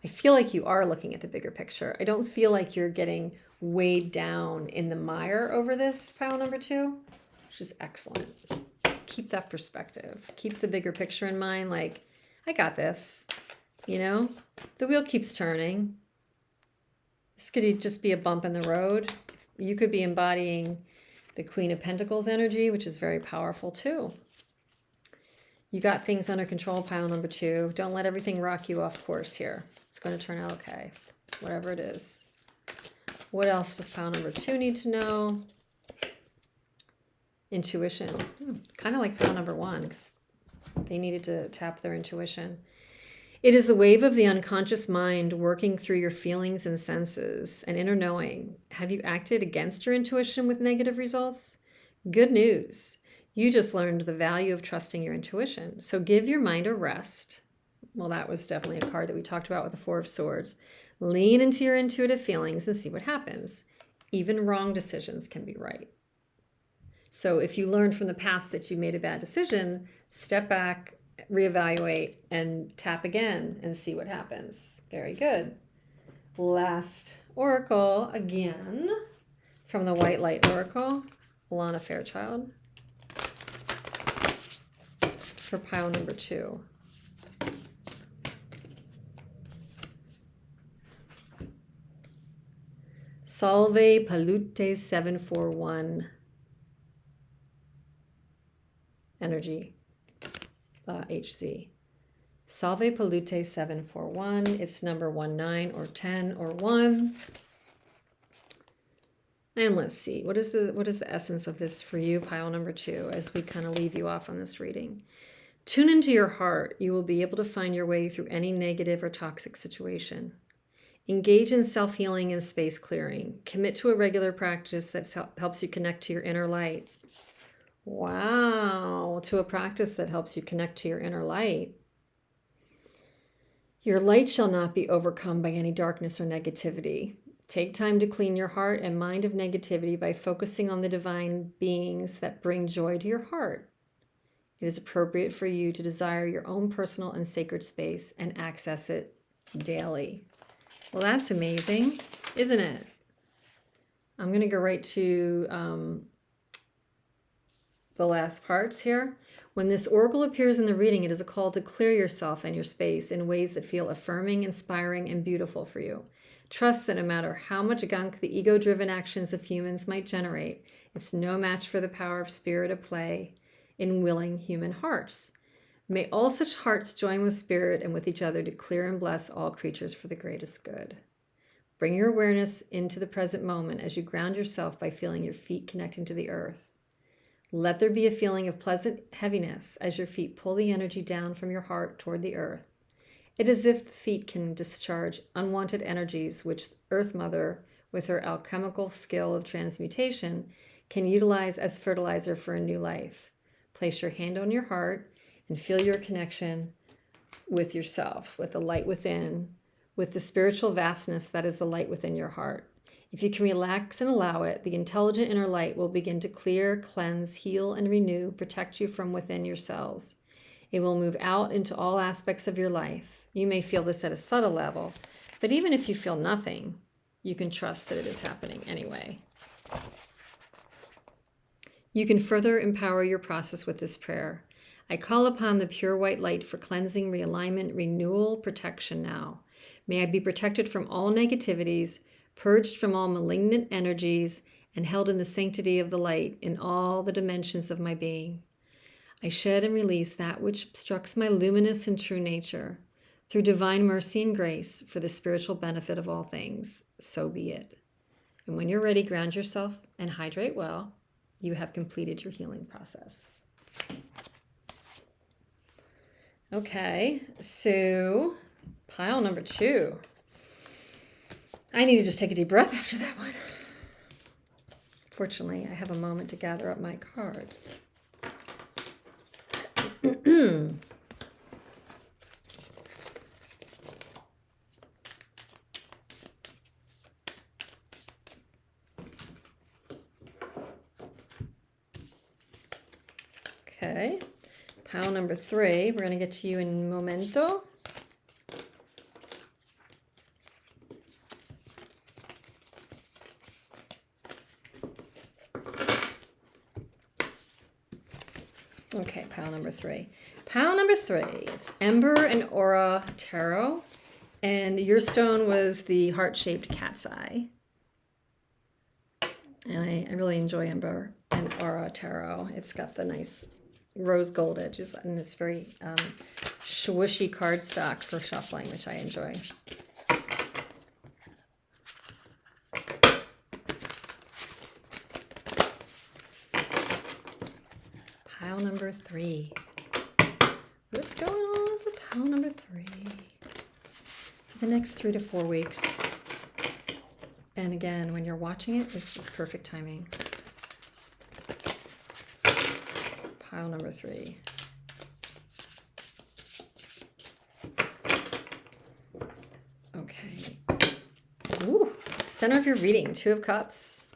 I feel like you are looking at the bigger picture. I don't feel like you're getting weighed down in the mire over this pile number 2, which is excellent. Keep that perspective. Keep the bigger picture in mind. Like, I got this. The wheel keeps turning. This could just be a bump in the road. You could be embodying the Queen of Pentacles energy, which is very powerful too. You got things under control, pile number 2. Don't let everything rock you off course here. It's going to turn out okay, whatever it is. What else does pile number 2 need to know? Intuition. Kind of like pile number 1, because they needed to tap their intuition. It is the wave of the unconscious mind working through your feelings and senses and inner knowing. Have you acted against your intuition with negative results? Good news. You just learned the value of trusting your intuition. So give your mind a rest. Well, that was definitely a card that we talked about with the Four of Swords. Lean into your intuitive feelings and see what happens. Even wrong decisions can be right. So if you learned from the past that you made a bad decision, step back, reevaluate, and tap again and see what happens. Very good. Last oracle, again, from the White Light Oracle, Alana Fairchild, for pile number 2. Salve Palute 741 energy. HC. Salve Palute 741. It's number 19 or 10 or 1. And let's see, what is the essence of this for you, pile number 2, as we kind of leave you off on this reading. Tune into your heart. You will be able to find your way through any negative or toxic situation. Engage in self-healing and space clearing. Commit to a regular practice that helps you connect to your inner light. Wow, to a practice that helps you connect to your inner light. Your light shall not be overcome by any darkness or negativity. Take time to clean your heart and mind of negativity by focusing on the divine beings that bring joy to your heart. It is appropriate for you to desire your own personal and sacred space and access it daily. Well, that's amazing, isn't it? I'm going to go right to the last parts here. When this oracle appears in the reading, it is a call to clear yourself and your space in ways that feel affirming, inspiring, and beautiful for you. Trust that no matter how much gunk the ego-driven actions of humans might generate, it's no match for the power of spirit at play in willing human hearts. May all such hearts join with spirit and with each other to clear and bless all creatures for the greatest good. Bring your awareness into the present moment as you ground yourself by feeling your feet connecting to the earth. Let there be a feeling of pleasant heaviness as your feet pull the energy down from your heart toward the earth. It is as if the feet can discharge unwanted energies which Earth Mother, with her alchemical skill of transmutation, can utilize as fertilizer for a new life. Place your hand on your heart and feel your connection with yourself, with the light within, with the spiritual vastness that is the light within your heart. If you can relax and allow it, the intelligent inner light will begin to clear, cleanse, heal, and renew, protect you from within yourselves. It will move out into all aspects of your life. You may feel this at a subtle level, but even if you feel nothing, you can trust that it is happening anyway. You can further empower your process with this prayer. I call upon the pure white light for cleansing, realignment, renewal, protection now. May I be protected from all negativities, purged from all malignant energies, and held in the sanctity of the light in all the dimensions of my being. I shed and release that which obstructs my luminous and true nature. Through divine mercy and grace, for the spiritual benefit of all things, so be it. And when you're ready, ground yourself and hydrate well. You have completed your healing process. Okay, so pile number 2. I need to just take a deep breath after that one. Fortunately, I have a moment to gather up my cards. Okay, pile number 3. We're going to get to you in un momento. Okay, pile number 3. Pile number 3, it's Ember and Aura Tarot. And your stone was the heart-shaped cat's eye. And I really enjoy Ember and Aura Tarot. It's got the nice rose gold edges, and it's very swishy cardstock for shuffling, which I enjoy. Pile number 3. What's going on for pile number 3? For the next 3 to 4 weeks. And again, when you're watching it, this is perfect timing. Pile number 3. Okay. Ooh, center of your reading, 2 of Cups.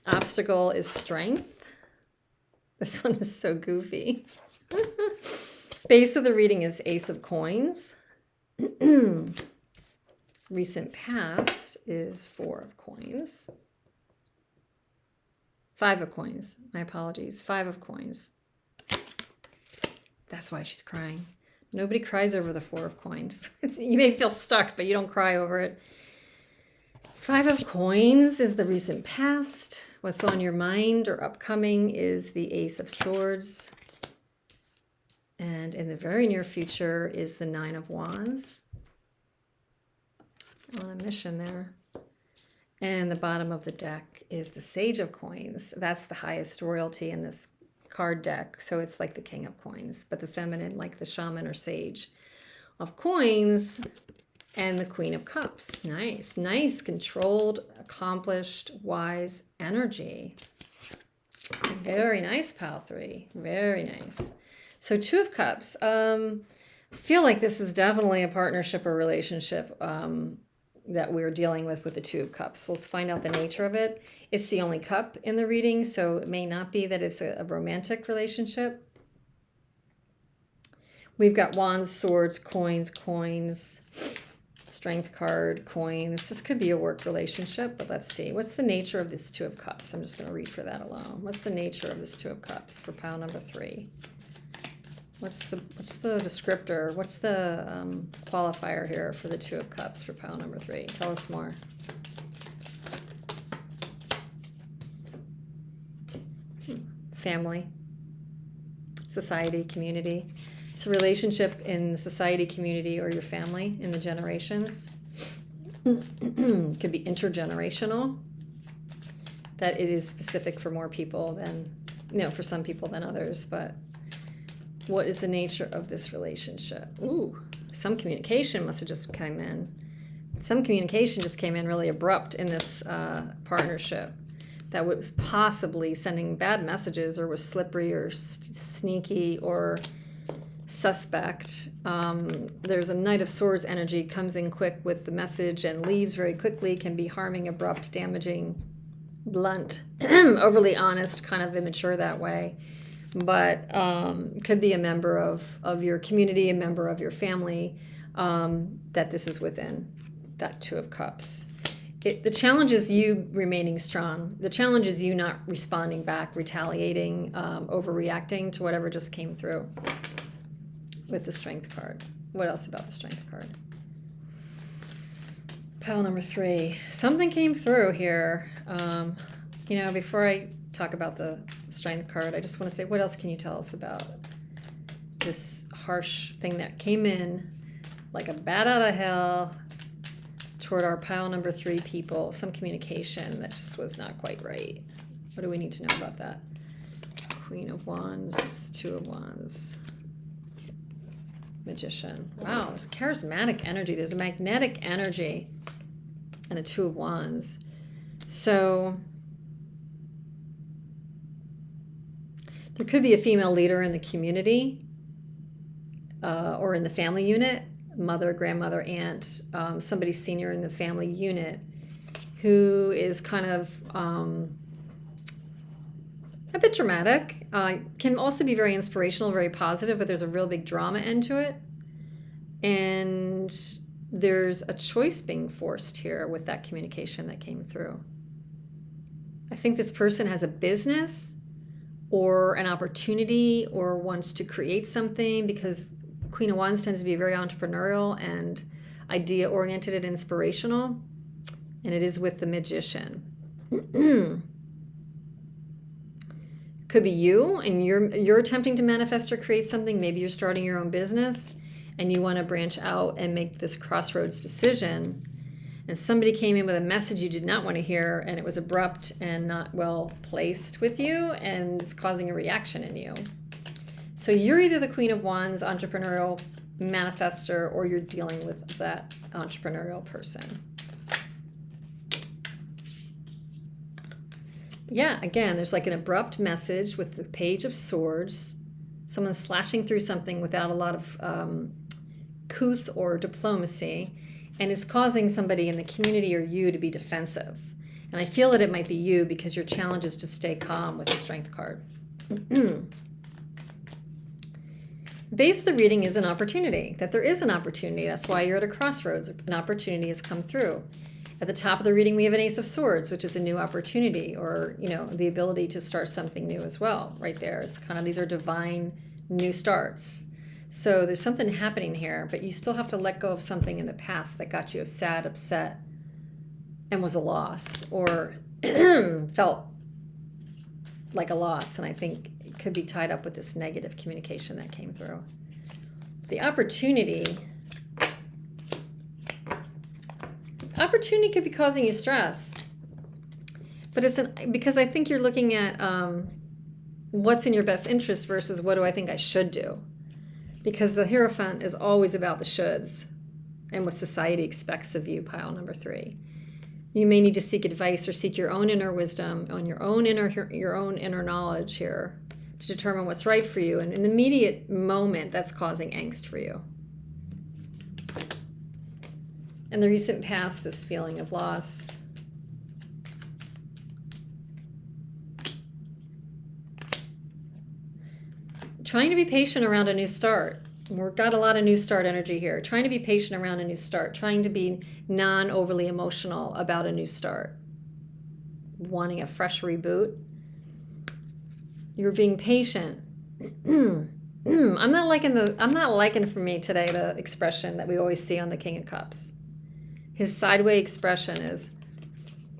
Obstacle is strength. This one is so goofy. Base of the reading is Ace of Coins. Recent past is 4 of Coins. 5 of Coins. My apologies. 5 of Coins. That's why she's crying. Nobody cries over the 4 of Coins. You may feel stuck, but you don't cry over it. 5 of Coins is the recent past. What's on your mind or upcoming is the Ace of Swords. And in the very near future is the 9 of Wands. On a mission there. And the bottom of the deck is the Sage of Coins. That's the highest royalty in this card deck. So it's like the King of Coins, but the feminine, like the Shaman or Sage of Coins, And the Queen of Cups. Nice, nice, controlled, accomplished, wise energy. Very nice, pile 3. Very nice. So 2 of Cups. I feel like this is definitely a partnership or relationship that we're dealing with the 2 of Cups. We'll find out the nature of it. It's the only cup in the reading, so it may not be that it's a romantic relationship. We've got wands, swords, coins, strength card, coins. This could be a work relationship, but let's see. What's the nature of this 2 of Cups? I'm just going to read for that alone. What's the nature of this 2 of Cups for pile number 3? What's the descriptor? What's the qualifier here for the 2 of Cups for pile number 3? Tell us more. Family, society, community. It's a relationship in society, community, or your family in the generations. It could be intergenerational, that it is specific for more people than, for some people than others. But what is the nature of this relationship? Ooh, some communication must have just come in. Some communication just came in really abrupt in this partnership that was possibly sending bad messages, or was slippery or sneaky or suspect. There's a Knight of Swords energy, comes in quick with the message and leaves very quickly, can be harming, abrupt, damaging, blunt, overly honest, kind of immature that way. But could be a member of your community, a member of your family, that this is within, that 2 of Cups. The challenge is you remaining strong. The challenge is you not responding back, retaliating, overreacting to whatever just came through with the Strength card. What else about the Strength card? Pile number 3. Something came through here. Before I talk about the Strength card, I just want to say, what else can you tell us about this harsh thing that came in like a bat out of hell toward our pile number 3 people? Some communication that just was not quite right. What do we need to know about that? Queen of Wands, 2 of Wands, Magician. Wow, there's charismatic energy. There's a magnetic energy and a 2 of Wands. So there could be a female leader in the community or in the family unit, mother, grandmother, aunt, somebody senior in the family unit who is kind of a bit dramatic. Can also be very inspirational, very positive, but there's a real big drama into it. And there's a choice being forced here with that communication that came through. I think this person has a business or an opportunity or wants to create something, because Queen of Wands tends to be very entrepreneurial and idea-oriented and inspirational. And it is with the Magician. Could be you, and you're attempting to manifest or create something. Maybe you're starting your own business and you want to branch out and make this crossroads decision. And somebody came in with a message you did not want to hear, and it was abrupt and not well placed with you, and it's causing a reaction in you. So you're either the Queen of Wands, entrepreneurial manifester, or you're dealing with that entrepreneurial person. Yeah, again, there's like an abrupt message with the Page of Swords. Someone's slashing through something without a lot of couth or diplomacy, and it's causing somebody in the community or you to be defensive. And I feel that it might be you, because your challenge is to stay calm with the Strength card. Base of the reading is an opportunity, that there is an opportunity. That's why you're at a crossroads. An opportunity has come through. At the top of the reading, we have an Ace of Swords, which is a new opportunity, or, the ability to start something new as well. Right there. It's kind of, these are divine new starts. So there's something happening here, but you still have to let go of something in the past that got you sad, upset, and was a loss, or felt like a loss. And I think it could be tied up with this negative communication that came through. The opportunity could be causing you stress, but it's because I think you're looking at what's in your best interest versus what do I think I should do, because the Hierophant is always about the shoulds. and what society expects of you, pile number 3. You may need to seek advice or seek your own inner wisdom, on your own inner knowledge here to determine what's right for you. And in the immediate moment, that's causing angst for you. In the recent past, this feeling of loss. Trying to be patient around a new start. We've got a lot of new start energy here. Trying to be patient around a new start. Trying to be non-overly emotional about a new start. Wanting a fresh reboot. You're being patient. I'm not liking for me today the expression that we always see on the King of Cups. His sideways expression is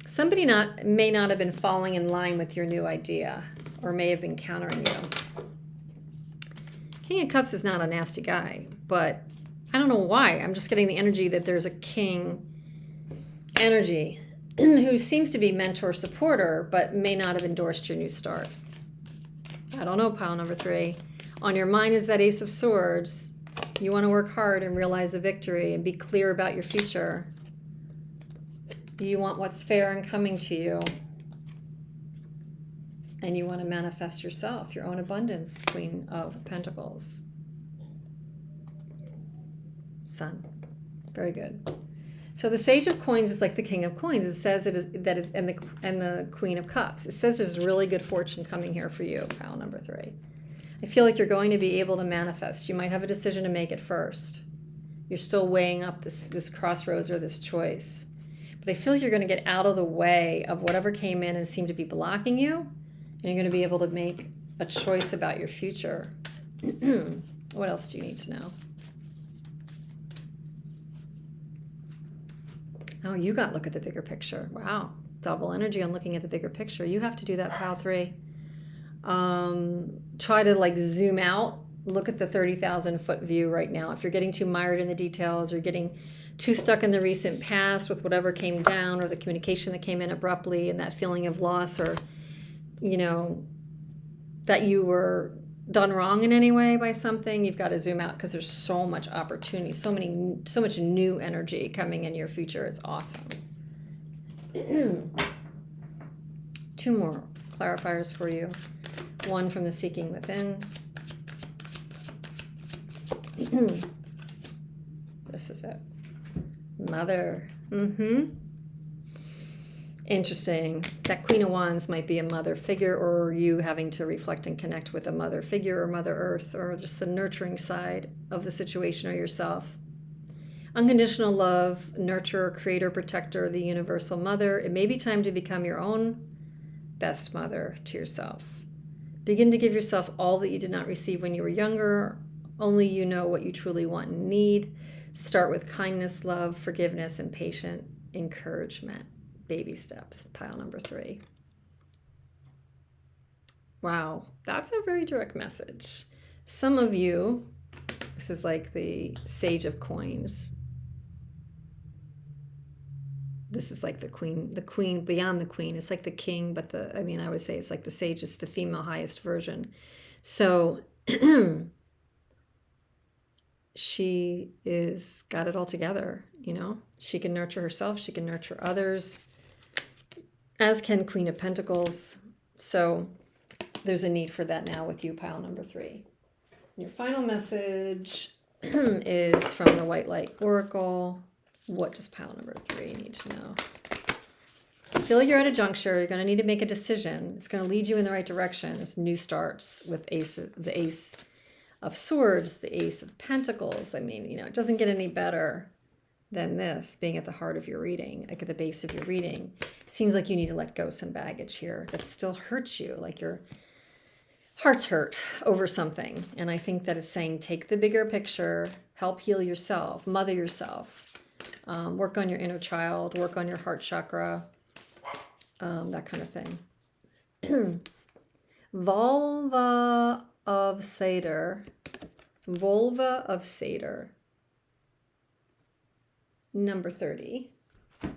somebody may not have been falling in line with your new idea or may have been countering you. King of Cups is not a nasty guy, but I don't know why. I'm just getting the energy that there's a king energy who seems to be mentor supporter, but may not have endorsed your new start. I don't know, pile number 3. On your mind is that Ace of Swords. You want to work hard and realize a victory and be clear about your future. You want what's fair and coming to you. And you want to manifest yourself, your own abundance, Queen of Pentacles. Sun. Very good. So the Sage of Coins is like the King of Coins. It says and the Queen of Cups. It says there's really good fortune coming here for you, pile number 3. I feel like you're going to be able to manifest. You might have a decision to make at first. You're still weighing up this crossroads or this choice. But I feel you're going to get out of the way of whatever came in and seemed to be blocking you. And you're going to be able to make a choice about your future. What else do you need to know? Oh, you got look at the bigger picture. Wow. Double energy on looking at the bigger picture. You have to do that, pile 3. Try to like zoom out. Look at the 30,000 foot view right now. If you're getting too mired in the details or getting too stuck in the recent past with whatever came down or the communication that came in abruptly and that feeling of loss or you know, that you were done wrong in any way by something, you've got to zoom out because there's so much opportunity, so much new energy coming in your future. It's awesome. 2 more clarifiers for you. 1 from the Seeking Within. This is it. Mother. Interesting. That Queen of Wands might be a mother figure or you having to reflect and connect with a mother figure or Mother Earth or just the nurturing side of the situation or yourself. Unconditional love, nurturer, creator, protector, the universal mother. It may be time to become your own best mother to yourself. Begin to give yourself all that you did not receive when you were younger. Only you know what you truly want and need. Start with kindness, love, forgiveness, and patient encouragement. Baby steps, pile number 3. Wow, that's a very direct message. Some of you, this is like the Sage of Coins. This is like the queen beyond the queen. It's like the king, but I would say it's like the Sage is the female highest version. So she is got it all together, you know. She can nurture herself, she can nurture others, as can Queen of Pentacles. So there's a need for that now with you, pile number 3. Your final message is from the White Light Oracle. What does pile number 3 need to know? I feel like you're at a juncture. You're going to need to make a decision. It's going to lead you in the right direction. It's new starts with the Ace of Swords, the Ace of Pentacles. I mean, you know, it doesn't get any better than this, being at the heart of your reading, like at the base of your reading. It seems like you need to let go some baggage here that still hurts you, like your heart's hurt over something. And I think that it's saying take the bigger picture, help heal yourself, mother yourself, work on your inner child, work on your heart chakra, that kind of thing. Vulva of Satyr. Vulva of Satyr. Number 30. I'm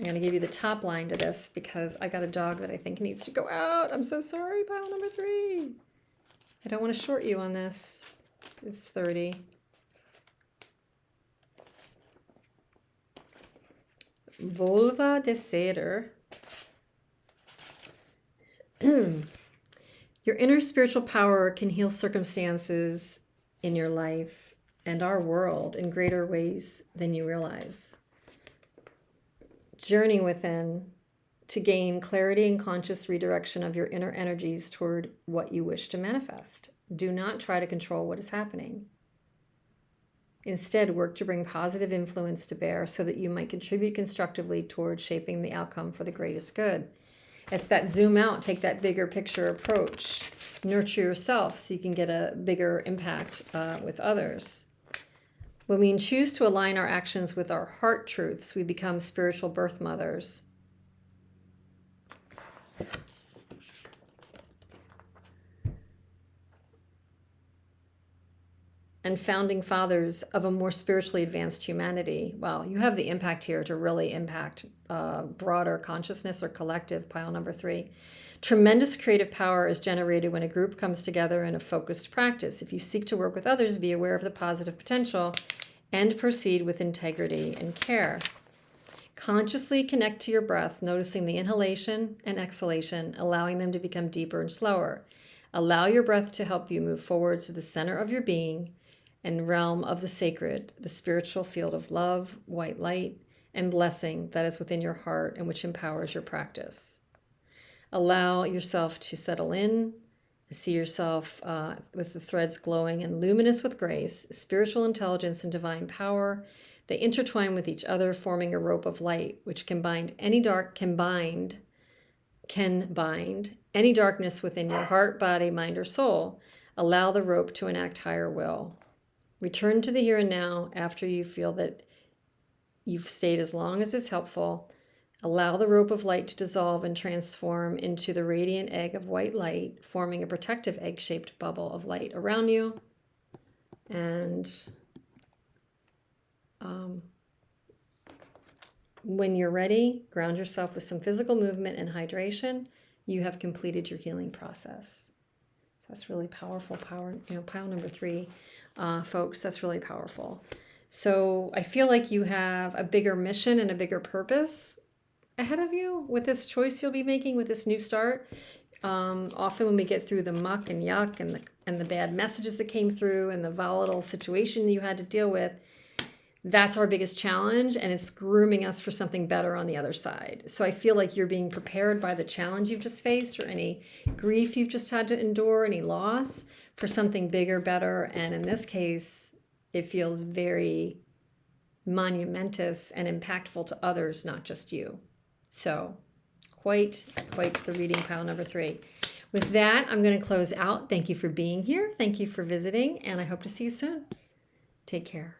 going to give you the top line to this because I got a dog that I think needs to go out. I'm so sorry, pile number 3. I don't want to short you on this. It's 30. Volva de Ceder. Your inner spiritual power can heal circumstances in your life and our world in greater ways than you realize. Journey within to gain clarity and conscious redirection of your inner energies toward what you wish to manifest. Do not try to control what is happening. Instead, work to bring positive influence to bear so that you might contribute constructively toward shaping the outcome for the greatest good. It's that zoom out, take that bigger picture approach. Nurture yourself so you can get a bigger impact with others. When we choose to align our actions with our heart truths, we become spiritual birth mothers. And founding fathers of a more spiritually advanced humanity. Well, you have the impact here to really impact broader consciousness or collective, pile number 3. Tremendous creative power is generated when a group comes together in a focused practice. If you seek to work with others, be aware of the positive potential and proceed with integrity and care. Consciously connect to your breath, noticing the inhalation and exhalation, allowing them to become deeper and slower. Allow your breath to help you move forward to the center of your being and realm of the sacred, the spiritual field of love, white light, and blessing that is within your heart and which empowers your practice. Allow yourself to settle in, see yourself with the threads glowing and luminous with grace, spiritual intelligence, and divine power. They intertwine with each other, forming a rope of light, which can bind any darkness within your heart, body, mind, or soul. Allow the rope to enact higher will. Return to the here and now after you feel that you've stayed as long as is helpful. Allow the rope of light to dissolve and transform into the radiant egg of white light, forming a protective egg-shaped bubble of light around you. And when you're ready, ground yourself with some physical movement and hydration. You have completed your healing process. So that's really powerful. Pile number 3. Folks, that's really powerful. So I feel like you have a bigger mission and a bigger purpose ahead of you with this choice you'll be making with this new start. Often when we get through the muck and yuck and the bad messages that came through and the volatile situation you had to deal with, that's our biggest challenge, and it's grooming us for something better on the other side. So I feel like you're being prepared by the challenge you've just faced or any grief you've just had to endure, any loss, for something bigger, better. And in this case, it feels very monumentous and impactful to others, not just you. So quite the reading, pile number 3. With that, I'm going to close out. Thank you for being here. Thank you for visiting, and I hope to see you soon. Take care.